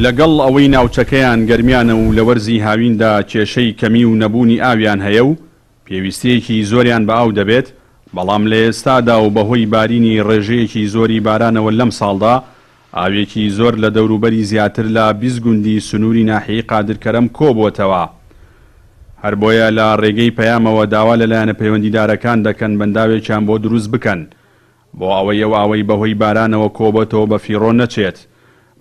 لەگەڵ ئەوەی ناوچەکەیان گەرمیانە و لە وەرزی هاویندا کێشەی کەمی و نەبوونی ئاویان هەیە و پێویستیەکی زۆریان بە ئاو دەبێت، بەڵام لە ئێستادا و بەهۆی بارینی ڕێژەیەکی زۆری بارانەوە لەم ساڵدا ئاوێکی زۆر لە دەوروبەری زیاتر لە 20 گوندی سنووری ناحیەی قادرکەرەم کۆبووەتەوە. هەر بۆیە لە ڕێگەی پەیامەوە داوا لەلایەنە پەیوەندیدارەکان دەکەن بەنداوێکیان بۆ دروست بکەن بۆ ئەوەی ئەو ئاوەی بەهۆی بارانەوە کۆبەتەوە بە فیڕۆ نەچێت.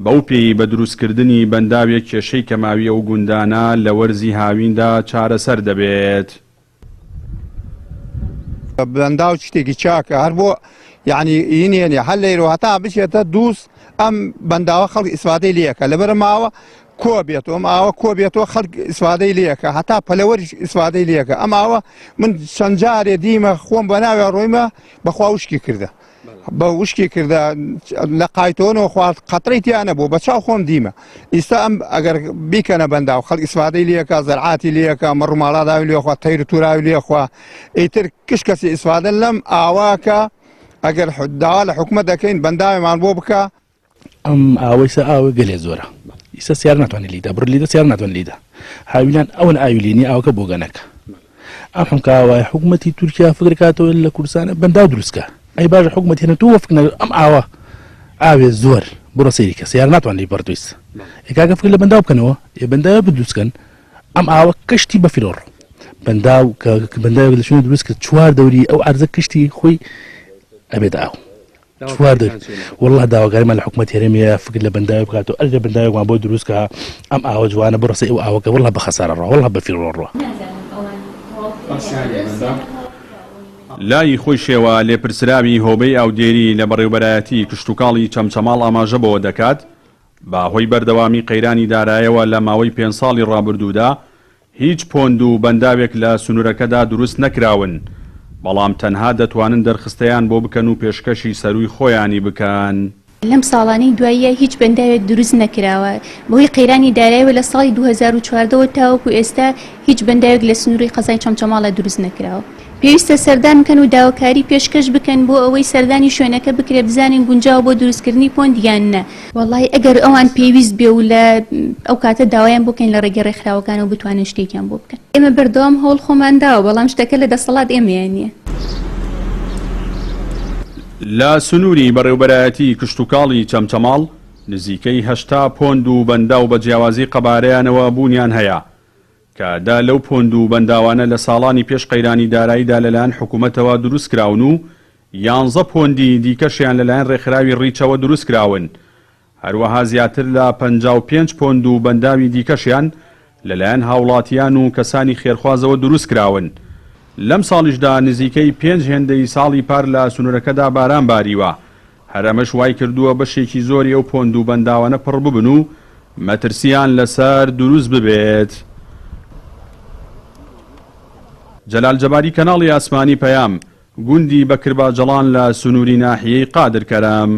بەو پێی بە دروستکردنی بەنداوێک کێشەی کەماوی ئەو گوندانە لە وەرزی هاویندا چارەسەر دەبێت. بەنداو شتێکی چاکە هەر بۆ یعنی ئینێنێ هەر لەیرۆ هەتا بچێتە دووس ئەم بەنداوە خەڵک ئیسفادەی لێەکە لەبەر ماوە کۆ بێتەوە ئەم ئاوە کۆ بێتەوە خەڵک ئیسفادەی لێەکە هەتا پەلەوەریش ئیسفادەی لێەکە. ئەم ئاوە من چەند جارێ دیمە خۆم بە ناوێ ڕۆیمە بەخوا وشکی کردە بە وشکی کردە لە قایتۆنەوە خوارد قەترەی تیانە بوو بە چاو خۆم دیمە. ئیستا ئەم ئەگەر بیکەنە بەنداو خەڵک ئیسفادەی لێەکە زەرعاتی لێەکە مەڕووماڵاداوی لێخوا تەیر و توراوی لێخوا ئیتر کش کەسی ئیسفادە لەم ئاواکە ئەگەر داوا لە حکومەت دەکەین بەنداوێمان بۆ بکە. ئەم ئاوەی ئاوە گەلێ زۆرە ئیستا سیار ناتوانێت لیدا بڕ لیدە سیار ناتوان لیدا هاوینان ئەوەن ئاویلینی ئاوکە بۆ گەنەکە. ئەم حمکاوای حکومەتی تورکیا فکرکاتەوە لە کوردستانە بەنداو دروستکە. ئەی باشە حکومەت هێنە تو وەفکە ئەم ئاوە ئاوێ زۆر بڕە سەیریکە سیار ناتوان لی بەردویست ئێکاکە فکر لە بەنداو بکەنەوە بەنداوە بدروستکەن. ئەم ئاوە کەشتی بە فیرۆڕ بەنداو کە بەنداوێک لە شوێنە دروست کرد چوار دەوری ئەو عەرزە کشتی خۆی ئەبێت ئاو چوار دەوری. وەڵڵا داواکاریمان لە حکومەت هێرێمیە فکر لە بەنداوێ بکاتەوە ئەر لە بەنداوێکمان بۆ دروستکە ئەم ئاوە جوانە بڕە سەی ئەو ئاوەکە وەڵڵا بە خەسارە ڕۆ وەڵڵا بە فیرۆڕ ڕۆ. لای خۆی شێوە لێپرسراوی هۆبەی ئاودێری لە بەڕێوەبەرایەتی کشتتوکاڵی چەمچەماڵ ئاماژەبەوە دەکات باهۆی بەردەوامی قەیرانی دارایەوە لە ماوەی 5 ساڵی ڕابردوودا هیچ پۆند و بەنداوێک لە سنوورەکەدا دروست نەکراون، بەڵام تەنها دەتوانن دەرخستەیان بۆ بکەن و پێشکەشی سەرووی خۆیانی بکەن. لەم ساڵانەی دواییە هیچ بەنداوێک دروست نەکراوە بەهۆی قەیرانی دارایەوە لە ساڵی 2014 تاوەکو ئێستا هیچ بەنداوێک لە سنووری قەزای چەمچەماڵە دروست نەکراوە. پێویستە سەردان بکەن و داواکاری پێشکەش بکەن بۆ ئەوەی سەردانی شوێنەکە بکرێت بزانین گونجاو بۆ دروستکردنی پۆندیان نە. وەڵڵی ئەگەر ئەوان پێویست بێ و لە ئەو کاتە داوایان بکەین لە ڕێگە ڕێکخراوەکانەوە بتوانن شتێکیان بۆ بکەن. ئێمە بەردەوام هەوڵ خۆمان داوە بەڵام شتەکە لە دەسەڵات ئێمەیان نییە. لە سنووری بەڕێوەبەرایەتی کشتتوکاڵی چەمچەماڵ نزیکەی 80 پۆند و بەندا و بە جیاوازی قەبارەیانەوە بوونیان هەیە کەدا لەو پۆند و بەنداوانە لە ساڵانی پێش قەیرانی داراییدا لەلایەن حکوومەتەوە دروست کراون و 11 پۆندی دیکەشیان لەلایەن ڕێکخراوی ڕیچەوە دروست کراون. هەروەها زیاتر لە 55 پۆند و بەنداوی دیکەشیان لەلایەن هاوڵاتیان و کەسانی خێرخوازەوە دروست کراون. لەم ساڵیشدا نزیکەی 5 هێندەی ساڵی پار لە سنوورەکەدا باران باریوە، هەرەمەش وای کردووە بەشێکی زۆری ئەو پۆند و بەنداوانە پڕ ببن و مەترسیان لەسەر دروست ببێت. جەلال جەباری کەناڵی ئاسمانی پەیام گوندی بەکرباجەڵان لە سنووری ناحیەی قادرکەرەم.